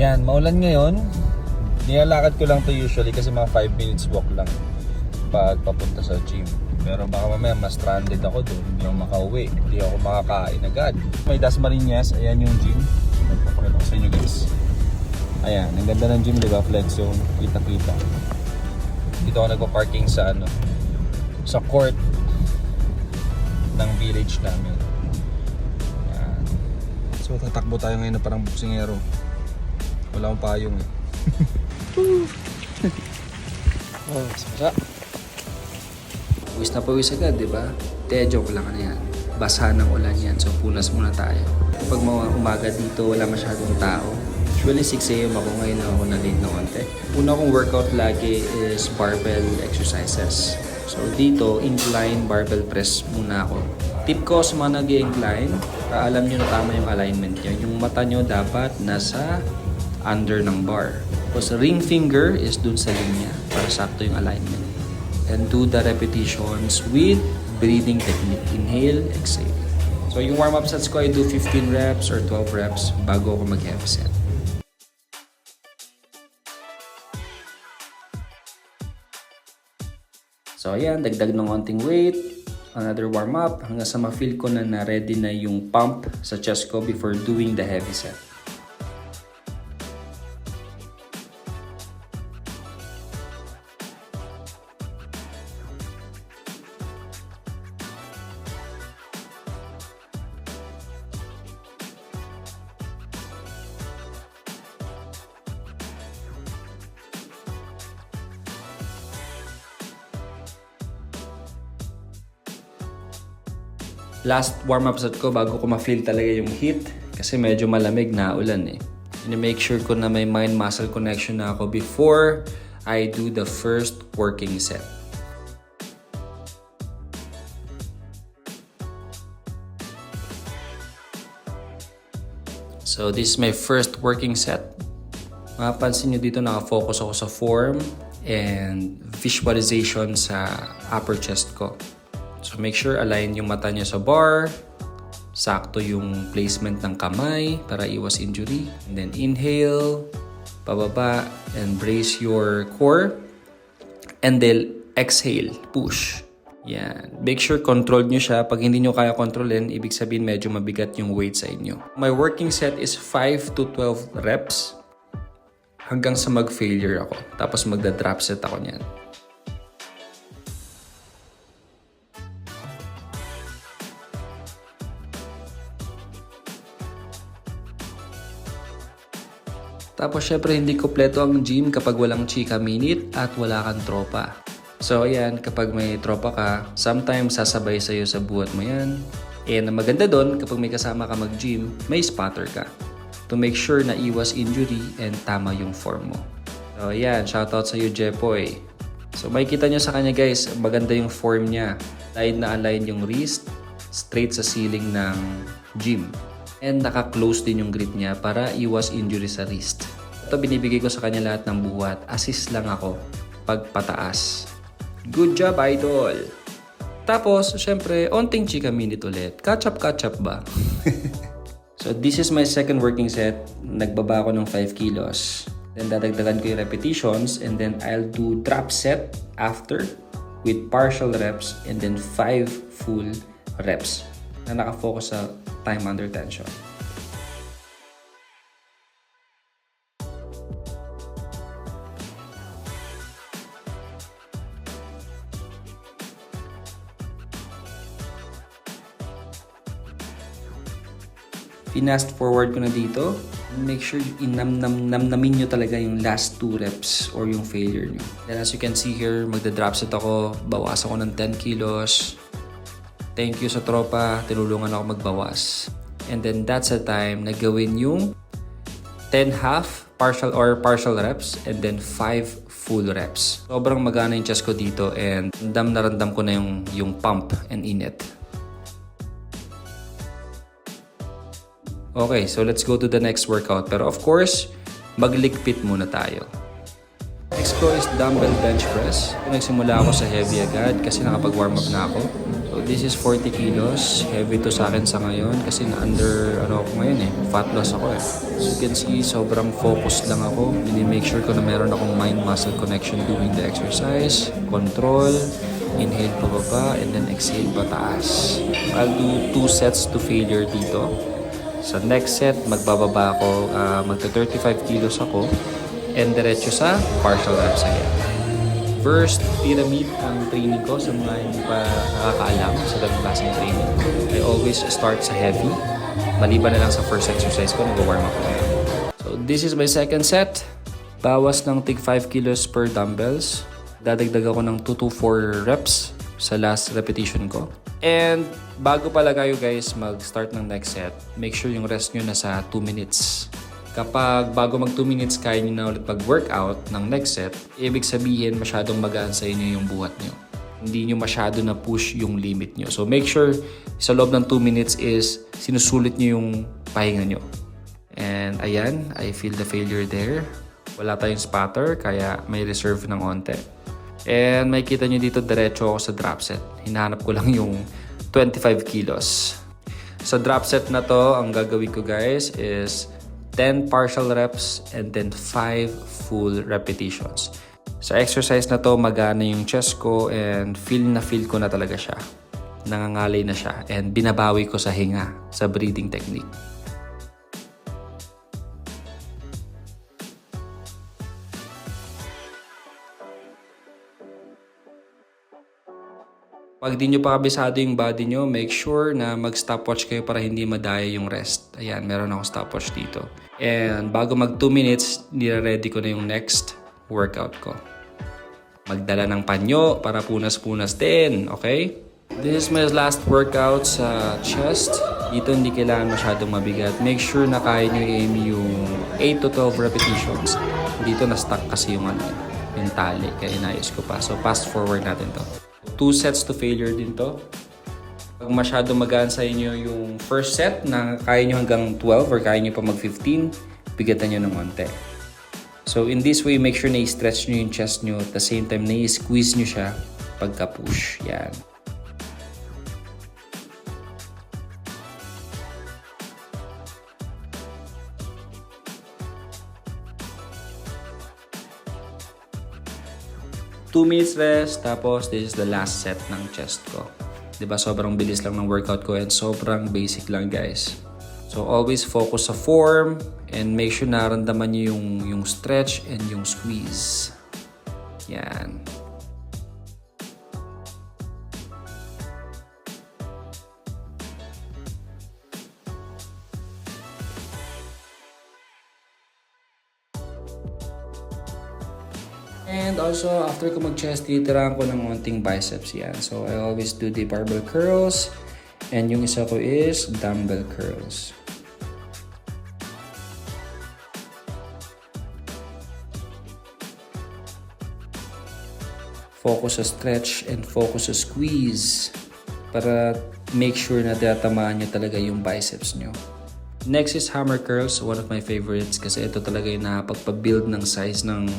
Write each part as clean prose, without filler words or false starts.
Yan, maulan ngayon. Nilalakad ko lang to usually kasi mga 5 minutes walk lang pag papunta sa gym. Pero baka mamaya mas stranded ako doon, hindi ako makauwi, hindi ako makakain agad. May Dasmariñas, ayan yung gym. Nagpapakita ko sa inyo guys. Ayan, ang ganda ng gym, diba? Flex zone, kita-kita. Dito ako nagpa-parking sa sa court ng village namin. Ayan. So tatakbo tayo ngayon na parang boksingero. Wala akong payong eh. Oh, sasa. Pawis na pawis agad, di ba? Joke lang na yan. Basa ng ulan yan, so punas muna tayo. Pag umaga dito, wala masyadong tao. Usually 6 AM ako, ngayon ako na late na konti. Una kong workout lagi is barbell exercises. So dito, incline barbell press muna ako. Tip ko sa mga nag-incline, alam nyo na tama yung alignment nyo. Yung mata nyo dapat nasa under ng bar. Tapos ring finger is dun sa linya para sakto yung alignment. And do the repetitions with breathing technique. Inhale, exhale. So yung warm-up sets ko, I do 15 reps or 12 reps bago ako mag-heavy set. So ayan, dagdag ng konting weight. Another warm-up hanggang sa ma-feel ko na na-ready na yung pump sa chest ko before doing the heavy set. Last warm-up set ko bago ko ma-feel talaga yung heat kasi medyo malamig na ulan eh. Make sure ko na may mind-muscle connection na ako before I do the first working set. So this is my first working set. Mapapansin nyo dito nakafocus ako sa form and visualization sa upper chest ko. So make sure align yung mata niya sa bar, sakto yung placement ng kamay para iwas injury. And then inhale, pababa, and brace your core. And then exhale, push. Yan. Make sure controlled nyo siya. Pag hindi nyo kaya kontrolin, ibig sabihin medyo mabigat yung weight sa inyo. My working set is 5 to 12 reps hanggang sa mag-failure ako. Tapos magda-drop set ako niyan. Tapos syempre hindi kompleto ang gym kapag walang chika minute at wala kang tropa. So ayan, kapag may tropa ka, sometimes sasabay sa'yo sa buhat mo yan. And ang maganda doon, kapag may kasama ka mag-gym, may spotter ka. To make sure na iwas injury and tama yung form mo. So ayan, shoutout sa'yo Jepoy. So makikita nyo sa kanya guys, maganda yung form niya. Align na align yung wrist, straight sa ceiling ng gym. And naka-close din yung grip niya para iwas injury sa wrist. Ito binibigay ko sa kanya lahat ng buhat. Assist lang ako pag pataas. Good job, idol! Tapos, syempre, onting chika minute ulit. Catch up ba? So, this is my second working set. Nagbaba ako ng 5 kilos. Then, dadagdagan ko yung repetitions. And then, I'll do drop set after with partial reps. And then, 5 full reps na nakafocus sa time under tension. Pinast forward ko na dito. Make sure inamnamin nyo talaga yung last 2 reps or yung failure nyo. Then as you can see here, magda-drop set ako. Bawas ako ng 10 kilos. Thank you sa tropa, tinulungan ako magbawas. And then that's the time na gawin yung 10 half partial reps and then 5 full reps. Sobrang magana yung chest ko dito and randam ko na yung pump and init. Okay, so let's go to the next workout. Pero of course, maglikpit muna tayo. Next ko is dumbbell bench press. Nagsimula ako sa heavy agad kasi nakapag-warm up na ako. So this is 40 kilos. Heavy to sa akin sa ngayon kasi na-under ako ngayon fat loss ako As you can see, sobrang focused lang ako. Make sure ko na meron akong mind-muscle connection doing the exercise. Control. Inhale pababa and then exhale pataas. I'll do 2 sets to failure dito. Sa next set, magbababa ako, magta-35 kilos ako and diretso sa partial reps again. First, pyramid ang training ko sa mga hindi pa nakakaalam sa ganung klaseng training. I always start sa heavy. Maliban na lang sa first exercise ko, nag-warm up ko. So this is my second set. Bawas ng tig 5 kilos per dumbbells. Dadagdag ako ng 2 to 4 reps sa last repetition ko. And bago pala kayo guys mag-start ng next set, make sure yung rest nyo nasa 2 minutes. Kapag bago mag 2 minutes kaya nyo na ulit mag-workout ng next set, ibig sabihin masyadong magaan sa inyo yung buhat nyo. Hindi nyo masyado na push yung limit nyo. So make sure sa loob ng 2 minutes is sinusulit nyo yung pahinga nyo. And ayan, I feel the failure there. Wala tayong spatter kaya may reserve ng onte. And makikita nyo dito diretso ako sa drop set. Hinahanap ko lang yung 25 kilos. Sa drop set na to, ang gagawin ko guys is 10 partial reps and then 5 full repetitions. Sa exercise na to, magana yung chest ko and feel ko na talaga siya. Nangangalay na siya and binabawi ko sa hinga, sa breathing technique. Pag di nyo pa kabisado yung body nyo, make sure na mag-stopwatch kayo para hindi madaya yung rest. Ayan, meron akong stopwatch dito. And bago mag 2 minutes, nire-ready ko na yung next workout ko. Magdala ng panyo para punas-punas din, okay? This is my last workout sa chest. Dito hindi kailangan masyadong mabigat. Make sure na kaya nyo i-aim yung 8 to 12 repetitions. Dito na-stuck kasi yung tali, kaya inayos ko pa. So fast forward natin to. 2 sets to failure din to. Pag masyado magaan sa inyo yung first set na kaya nyo hanggang 12 or kaya nyo pa mag 15, bigatan nyo ng onte. So in this way, make sure na i-stretch nyo yung chest nyo at the same time na i-squeeze nyo siya pagka-push. Yan. Two minutes rest, tapos this is the last set ng chest ko. Diba, sobrang bilis lang ng workout ko and sobrang basic lang guys. So always focus sa form and make sure naramdaman nyo yung stretch and yung squeeze. Yan. And also, after ko mag-chest, titirahan ko ng konting biceps yan. So, I always do the barbell curls. And yung isa ko is dumbbell curls. Focus sa stretch and focus sa squeeze para make sure na tatamaan nyo talaga yung biceps nyo. Next is hammer curls, one of my favorites kasi ito talaga yung nakapagpa-build ng size ng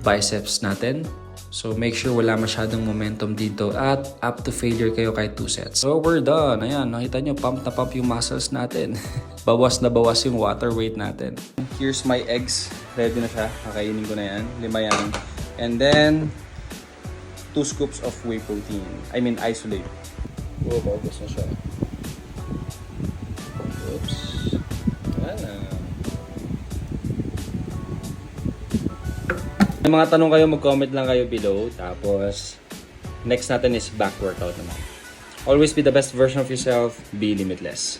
biceps natin. So make sure wala masyadong momentum dito at up to failure kayo kahit 2 sets. So we're done. Ayan, nakita nyo, pump na pump yung muscles natin. Bawas na bawas yung water weight natin. Here's my eggs. Ready na siya. Kakainin ko na yan. 5 yan. And then 2 scoops of whey protein. I mean isolate. Oh, bagus na siya. Oops. Ayan. May mga tanong kayo, mag-comment lang kayo below. Tapos, next natin is back workout naman. Always be the best version of yourself. Be limitless.